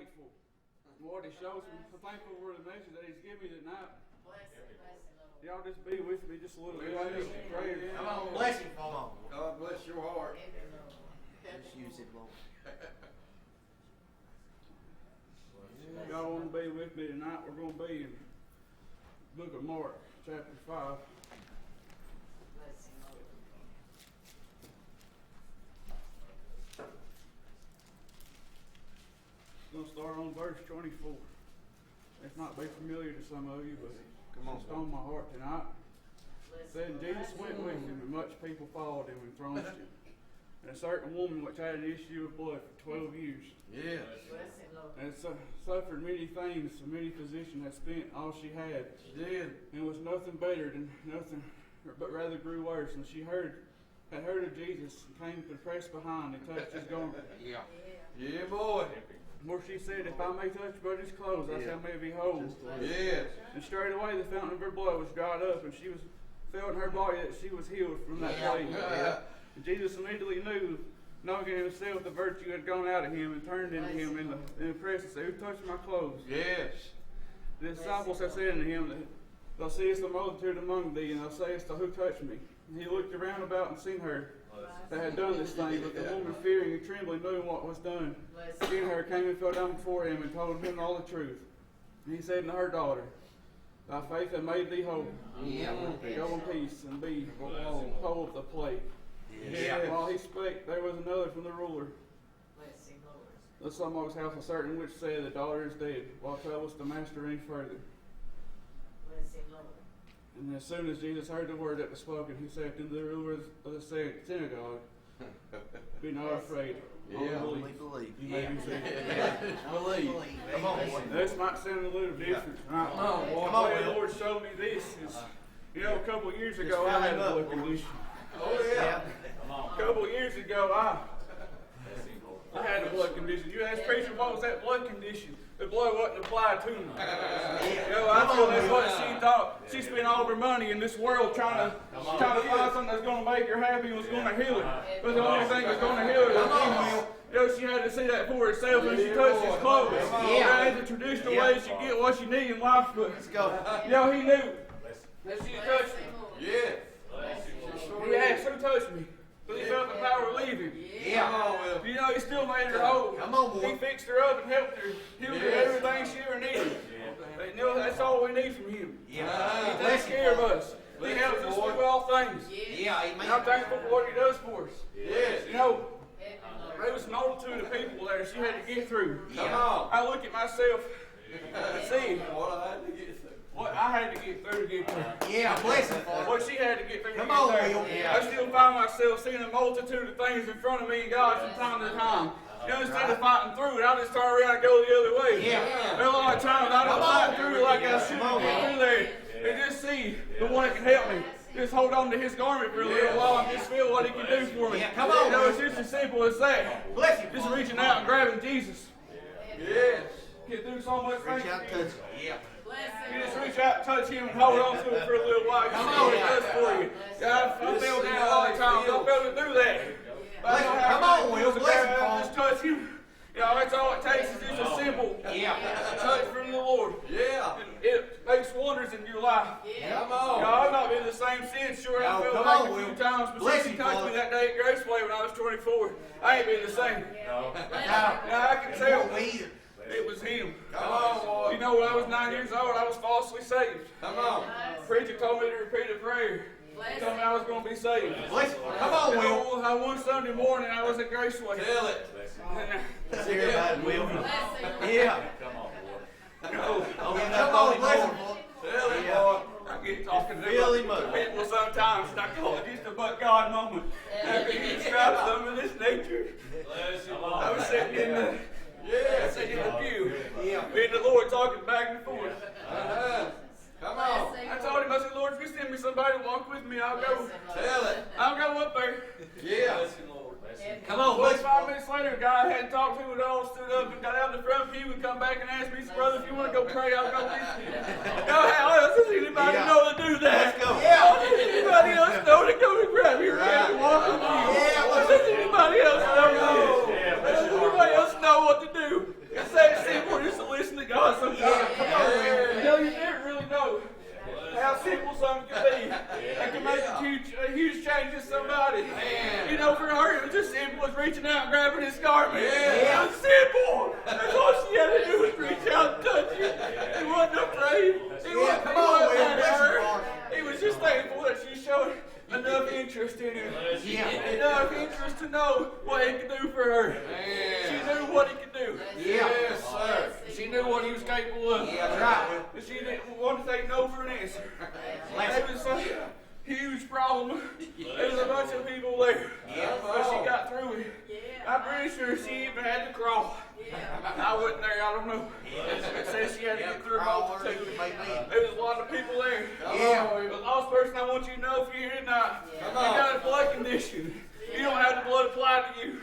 thankful for what He shows me. I'm thankful for the message that He's given me tonight. Y'all just be with me just a little bit. I need some prayer. Come on, bless Him. Come on. God bless your heart. Just use it, Lord. Y'all want to be with me tonight? We're going to be in the book of Mark, chapter 5. I'm going to start on verse 24. It's not be familiar to some of you, but it's on my heart tonight. It said, and Jesus went with him, and much people followed him and thronged him. And a certain woman which had an issue of blood for 12 years. Yes. And suffered many things, and many physicians had spent all she had. She did. And was nothing better than nothing, but rather grew worse. And she had heard of Jesus, and came to press behind and touched his garment. Yeah. Yeah, boy. Where she said, if I may touch but his clothes, I shall may be whole. Yes. And straightway the fountain of her blood was dried up, and she felt in her body that she was healed from that plague. Yeah. And Jesus immediately knew, knowing in himself the virtue had gone out of him, and turned into him in the presence, and said, who touched my clothes? Yes. The disciples had said unto him, thou seest the multitude among thee, and thou sayest, who touched me? And he looked around about and seen her that had done this thing, but the woman, fearing and trembling, knowing what was done, seeing her, came and fell down before him, and told him all the truth. And he said unto her, daughter, thy faith hath made thee whole. Go in peace, and be whole of the plague. And while he spake, there was another from the ruler of someone's house, a certain which said, the daughter is dead. Why tellest the master any further? And as soon as Jesus heard the word that was spoken, he said to the ruler of the synagogue, be not afraid. Only believe. You may be saved. Believe. Come on, boy. This might sound a little different. Right? Come on, boy. The way the Lord showed me this is, a couple of years ago I had a blood condition. Oh, yeah. A couple of years ago I had a blood condition. You asked preacher what was that blood condition? The blood wasn't applied to me. I feel that's what she thought. She spent all of her money in this world trying to find something that's going to make her happy and was going to heal her. But the only thing that's going to heal her was she had to see that for herself when she touched his clothes. That's the traditional way she get what she need in life. But he knew that she touched him. Yes. He asked, who touched me? But he felt the power of leaving. He still made her whole. Come on, boy. He fixed her up and helped her, healed her everything she ever needed. That's all we need from him. He takes care of us. He helps us through all things. And I'm thankful for what he does for us. Yes. There was a multitude of people there she had to get through. Come on. I look at myself and see What I had to get through. what I had to get through to get through. Yeah, bless Him. What she had to get through to Come get on, there. Will. I still find myself seeing a multitude of things in front of me and God from time to time. Instead of fighting through it, I just turn around and go the other way. There are a lot of times I don't fight through it like I should get through there. And just see the one that can help me. Just hold on to his garment for a little while and just feel what he can do for me. Come on. It's just as simple as that. Bless Him. Just reaching out and grabbing Jesus. Yes. Get through so much things. Reach out, touch. You just reach out, touch him, and hold on to him for a little while. You see what it does for you. God, I feel down a lot of times. I feel to do that. Come on, Will. Bless Him. Just touch him. That's all it takes is just a simple touch from the Lord. Yeah. It makes wonders in your life. Come on. I've not been the same since. Sure, I feel come like on, a few Will. times, but Bless since he you, touched Father. me that day at Graceway when I was 24, I ain't been the same. Now, I can tell won't be either. it was him. Come on, boy. When I was 9 years old, I was falsely saved. Come on. The preacher told me to repeat a prayer. He told me I was going to be saved. Bless Him. Come on, Will. One Sunday morning, I was at Graceway. Tell it. Let's hear about it, Will. Yeah. Come on, bless Him. Tell it, boy. I get talking to Fill him up. people sometimes, and I call it just a but God moment. After he describes some of this nature, I was sitting in the pew, me and the Lord talking back and forth. Come on. I told him, I said, Lord, if you send me somebody to walk with me, I'll go. Tell it. I'll go up there. Yeah. Come on, Well, bless Him. 5 minutes later, a guy I hadn't talked to at all stood up and got out in the front pew and come back and asked me, he said, brother, if you want to go pray, I'll go with you. How else does anybody know to do that? Let's go. How does anybody else know to go to grab your hand and walk with you? How does anybody else know? Does anybody else know what to do? It's that simple. knew what he was capable of. Yeah, that's right, Will. And she didn't want to take no for an answer. It was a huge problem. There was a bunch of people there. Yeah. But she got through it. I'm pretty sure she even had to crawl. I wasn't there, I don't know. It says she had to get through a multitude. There was a lot of people there. Yeah. The lost person, I want you to know if you're here tonight, you got a blood condition. You don't have the blood applied to you.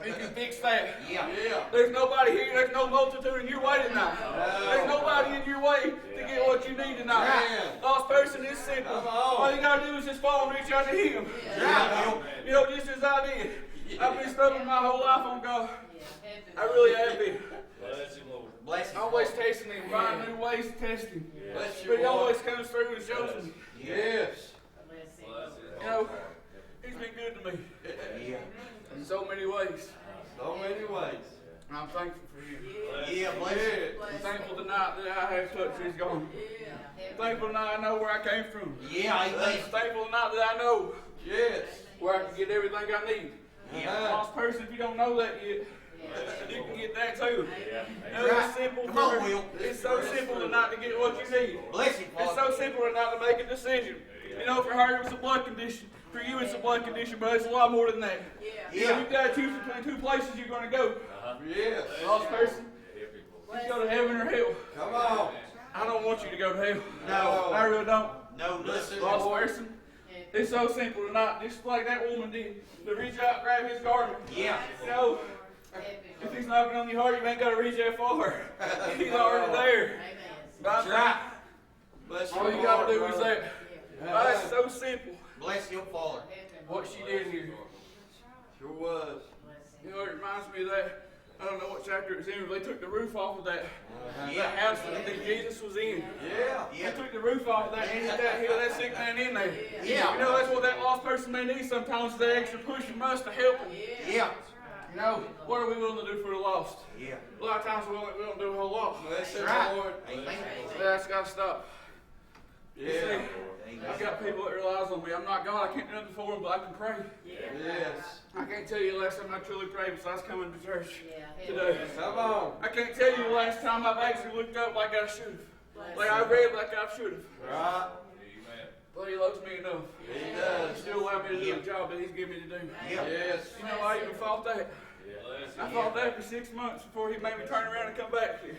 You can fix that. Yeah. There's nobody here, there's no multitude in your way tonight. There's nobody in your way to get what you need tonight. Right. Lost person is simple. All you gotta do is just fall and reach out to him. You know, just as I did. I've been studying my whole life on God. I really have been. Bless him. Always testing him, finding new ways to test him. Bless you, But he boy. always comes through and shows me. Yes. You know, he's been good to me Yeah. in so many ways. So many ways. And I'm thankful for him. Yeah, bless him. I'm thankful tonight that I have touched his garment. I'm thankful tonight I know where I came from. Yeah, I'm amen. thankful tonight that I know Yes. where I can get everything I need. Yeah. Lost person, if you don't know that yet, you can get that too. You know, Right. it's simple. Come on, for- Will. It's so simple tonight to get what you need. Bless him, It's Father. so simple tonight to make a decision. You know, for her it's a blood condition. For you it's a blood condition, but it's a lot more than that. You know, Yeah. you've got to choose between two places you're going to go. Yes. Lost person, you go to heaven or hell. Come on. I don't want you to go to hell. No. I really don't. No, Listen, listen. Lost person, it's so simple tonight, just like that woman did, to reach out and grab his garment. Yeah. You know, if he's knocking on your heart, you ain't got to reach that far. He's already there. That's right. Bless All you got to do is that. Yeah. That's so simple. Bless him, Father. What she did here. Sure was. You know, it reminds me of that. I don't know what chapter it's in, but they took the roof off of that Yeah. house that Jesus was in. Yeah. They Yeah. took the roof off of that and hit that, heal that sick man in there. Yeah. You know, that's what that lost person may need sometimes, is that extra push and must to help them. Yeah. You know, what are we willing to do for the lost? Yeah. A lot of times we don't do a whole lot. Bless That's him, right. Lord. Amen. That's got to stop. Yeah. I've got people that relies on me. I'm not God. I can't do nothing for them, but I can pray. Yes. I can't tell you the last time I truly prayed besides coming to church today. Come on. I can't tell you the last time I've actually looked up like I should have. Like I read like I should have. Right. But he loves me enough. He He does. still allowed me to do the job that he's given me to do. Yeah. Yes. You know, I even fought that. I fought that for 6 months before he made me turn around and come back here.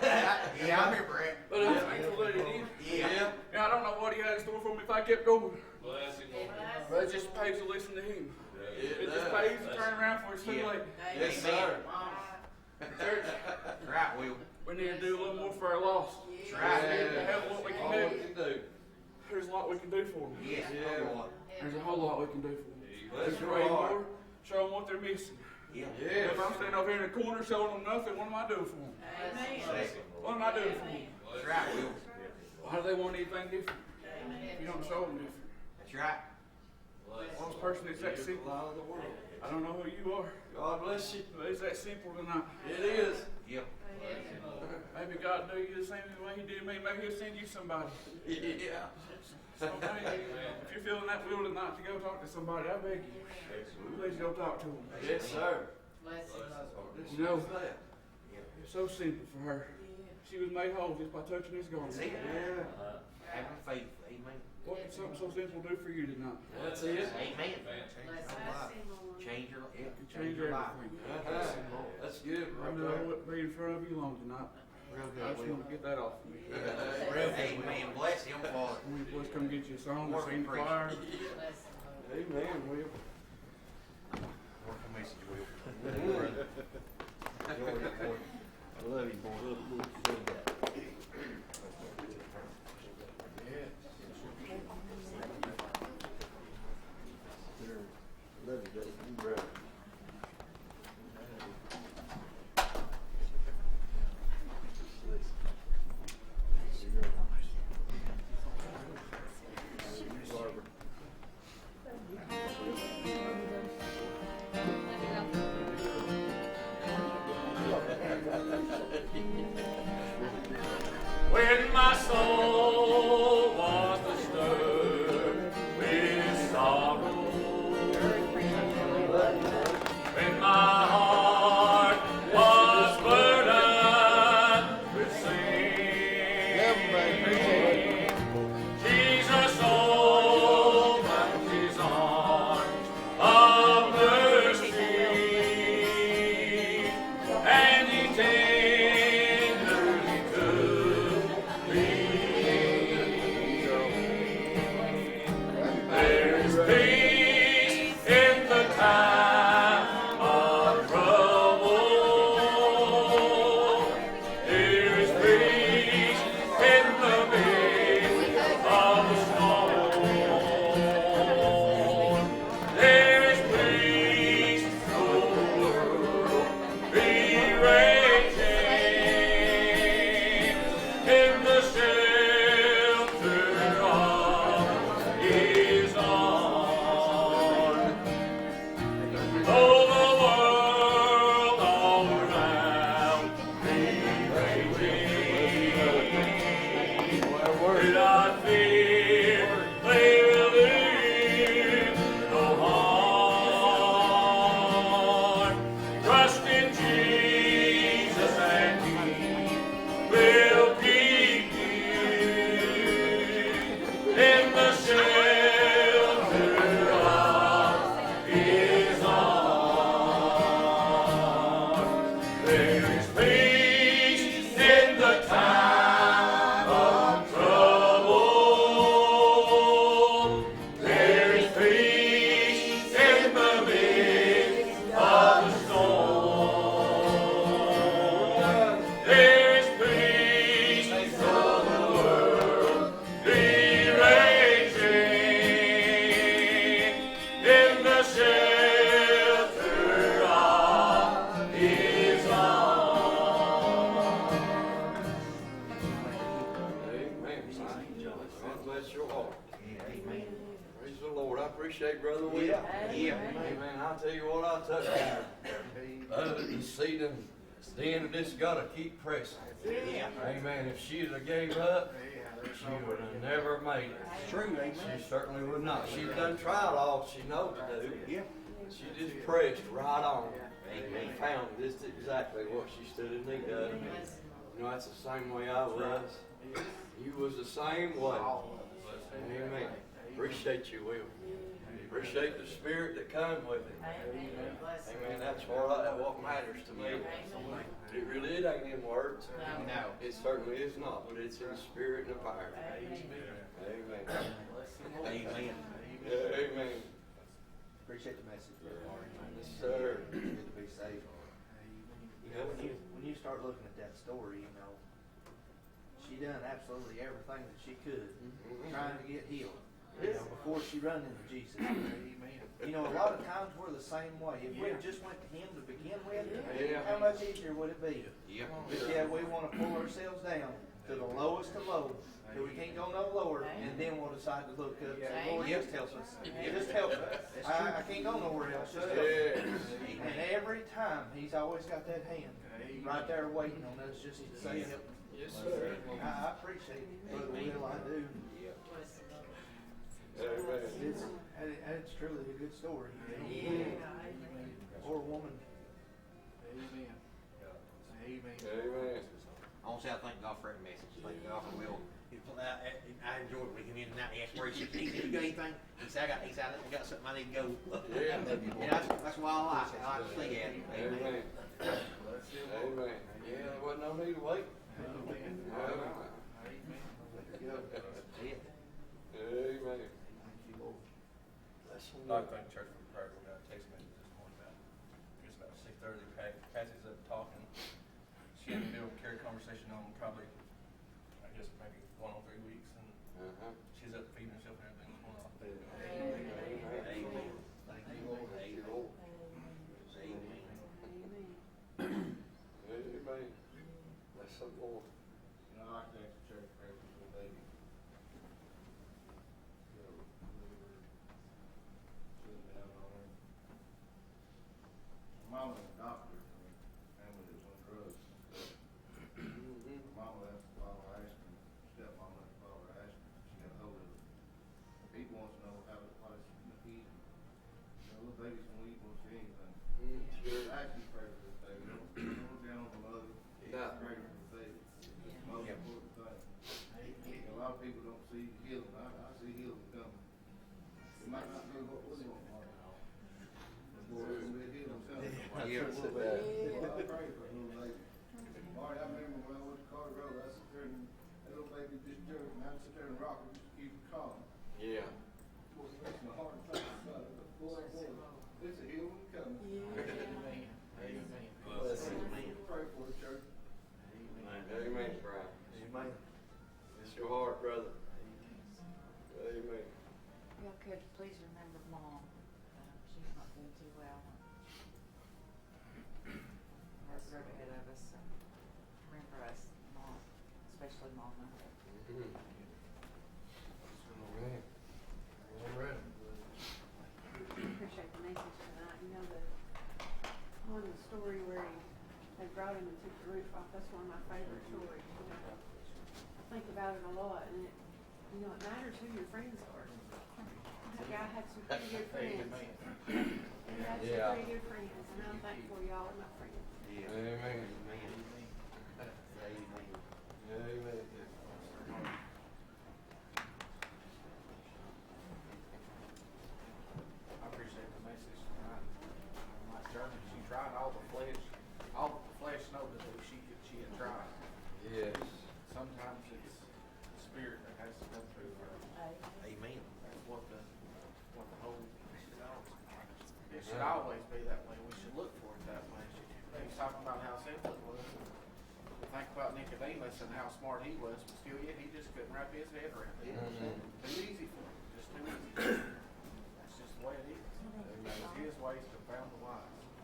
Yeah, I remember it. But I'm thankful that he did. Yeah. And I don't know what he had in store for me if I kept going. But it just pays to listen to him. It just does. pays to turn around before it's too Yeah. late. Yes, sir. Church, Right, Will. we need to do a little more for our lost. That's right. We need to help what we All can we do. can do. There's a lot we can do for them. Yes. Yeah. Lord. There's a whole lot we can do for them. Bless Just your pray heart. more, show them what they're missing. Yeah. Yes. If I'm standing over here in the corner showing them nothing, what am I doing for them? What am I doing for them? That's right, Will. Why do they want anything different? If you don't show them different. That's right. Lost person is that simple. Light of the world. I don't know who you are, God bless you. but it's that simple tonight. It is. Yeah. Maybe God do you the same way He did me. Maybe He'll send you somebody. Yeah. So maybe if you're feeling that will tonight to go talk to somebody, I beg you, please go talk to them. Yes, sir. You know, that. it's so simple for her. She was made whole just by touching His garment. See? Yeah. Having faith. Amen. What can something so simple do for you tonight? That's it. Amen. Change your life. It can change everything. That's good. I Right know I there. wouldn't be in front of you long tonight. I just want to get that off of me. Amen. Bless him, Father. Let's come get you a song to Work sing and the preach. choir. Amen, Will. Work the message, Will. I love you, boy. Love you, Jason. You brother. Barbara. appreciate Brother Will. Yeah. Amen. I'll tell you what, I'll tell you. You see them, the end of this gotta keep pressing. Yeah. Amen. If she'd have gave up, she would have never made it. True, amen. She certainly would not. She's done tried all she knows to do. Yeah. She just pressed right on and found just exactly what she stood in need of. You know, that's the same way I was. You was the same way. Amen. Appreciate you, Will. Appreciate the spirit that comes with it. Amen. That's what matters to me. It really ain't in words. No. It certainly is not, but it's in the spirit and the power. Amen. Amen. Amen. Appreciate the message, Brother Marty. Yes, sir. Good to be saved. You know, when you start looking at that story, you know, she done absolutely everything that she could trying to get healed. You know, before she run into Jesus. You know, a lot of times we're the same way. If we just went to Him to begin with, how much easier would it be? But yeah, we want to pull ourselves down to the lowest of low, till we can't go no lower, and then we'll decide to look up. So, Lord, just help us. Just help us. I can't go nowhere else. Just help us. And every time, He's always got that hand right there waiting on us just to say help. Yes, sir. I appreciate it, Brother Will, I do. And it's truly a good story. Poor woman. Amen. Amen. Amen. I want to say I thank God for that message. Thank God for Will. I enjoyed it when he came in tonight and asked where he said, you got anything? He said, I got something I need to go. Yeah. That's why I like it. I like to see at it. Amen. Amen. Yeah, there wasn't no need to wait. Amen. Amen. That's it. Amen. I'd like to thank the church for the prayer. We got a text message this morning about, it's about 6:30. Patsy's up talking. She had to do a carry conversation on probably, I guess maybe 1 or 3 weeks, and she's up feeding herself and everything this morning. Amen. Thank you, Lord. Thank you, Lord. Amen. Amen. Bless the Lord. You know, I like to thank the church for prayer for the baby. Sitting down on her. Mom was a doctor, family that was on drugs. Mama left to follow her aspirin, stepmama left to follow her aspirin. She got hold of it. People want to know what is eating. You know, little babies don't eat much of anything. Sure. I actually pray for this baby. Don't look down on the mother. No. Pray for the baby. It's the most important thing. A lot of people don't see healing. I see healing coming. It might not be what we want, Mark. Boy, it's gonna be healing coming. Yes, it does. Well, I pray for a little baby. Marty, I remember when I went to Carter Road, I sit there and that little baby just jerked, and I'd sit there and rock her just to keep her calm. Yeah. Boy, it makes my heart think about it, but boy, it's a healing coming. Amen. Amen. Bless you. Pray for the church. Amen, Brian. Amen. It's your heart, brother. Amen. Y'all could please remember Mom. She's not doing too well. That's right ahead of us. So remember us, Mom, especially Mama. Amen. All right. Appreciate the message tonight. You know, on the story where they brought him and took the roof off, that's one of my favorite stories. You know, I think about it a lot, and it matters who your friends are. That guy had some pretty good friends. He had some pretty good friends, and I'm thankful y'all are my friends. Amen. Amen. Amen. I appreciate the message tonight. My journey, she tried all the flesh know to do, she had tried. Yes. Sometimes it's the spirit that has to come through her. Amen. That's what the whole, it should always be that way. We should look for it that way. He's talking about how simple it was. We think about Nicodemus and how smart he was, but still yet he just couldn't wrap his head around it. Too easy for him, just too easy. That's just the way it is. It's his ways to found the wise.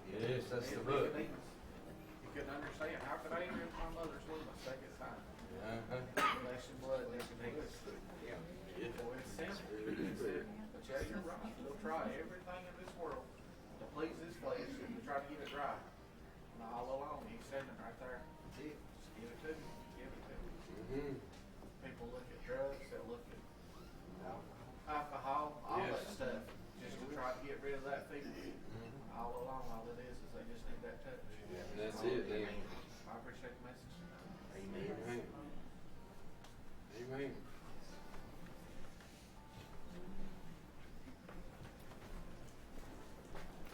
Yes, that's the And book. Nicodemus, he couldn't understand. How could I enter into my mother's womb a second time? Flesh and blood, Nicodemus. Yeah. Boy, it's simple. It's simple. But Yeah, you're right. He'll try everything in this world to please his flesh and to try to get it right. And all along, he's standing right there. Just give it to me. Give it to me. Mm-hmm. People look at drugs, they'll look at alcohol, all that Yes. stuff, just to try to get rid of that feeling. All along, all it is they just need that touch. And that's it then. I appreciate the message. Amen. Amen.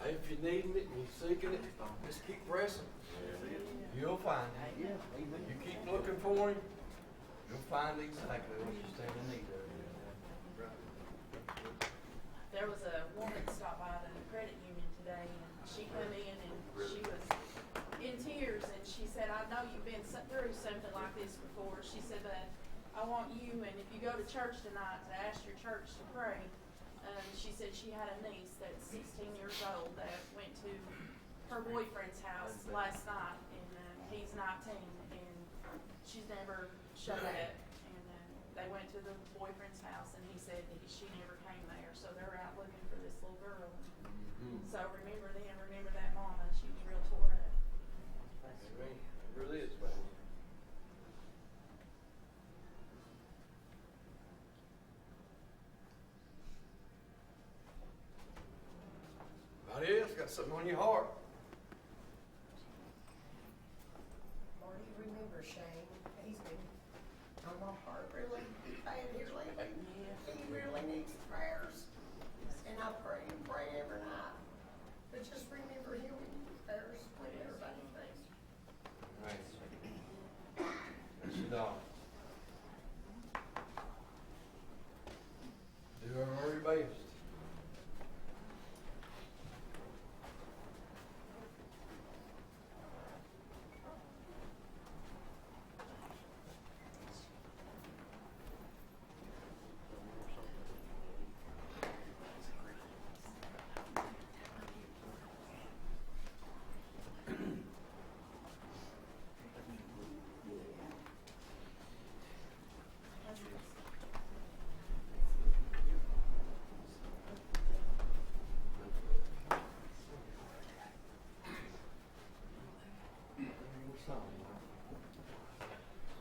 Hey, if you're needing it and you're seeking it, just keep pressing. You'll find it. Yeah, amen. You keep looking for him, you'll find exactly what you stand in need of. There was a woman stopped by the credit union today, and she come in and she was in tears, and she said, I know you've been through something like this before. She said, but I want you, and if you go to church tonight, to ask your church to pray. She said she had a niece that's 16 years old that went to her boyfriend's house last night, and he's 19, and she's never showed up. And they went to the boyfriend's house, and he said that she never came there, so they're out looking for this little girl. So remember them, remember that mama. She was real tore up. Amen. It really is, man. Anybody else got something on your heart? Or do you remember Shane? He's been on my heart really bad here lately. He really needs prayers. And I pray and pray every night. But just remember him when you prayers when everybody prays. Right. That's your dog. Do our very best.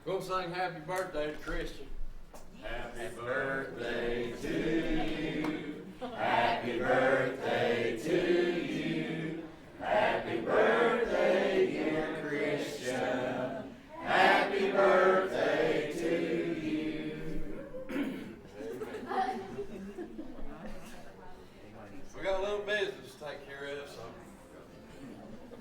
Go sing happy birthday to Christian. Happy birthday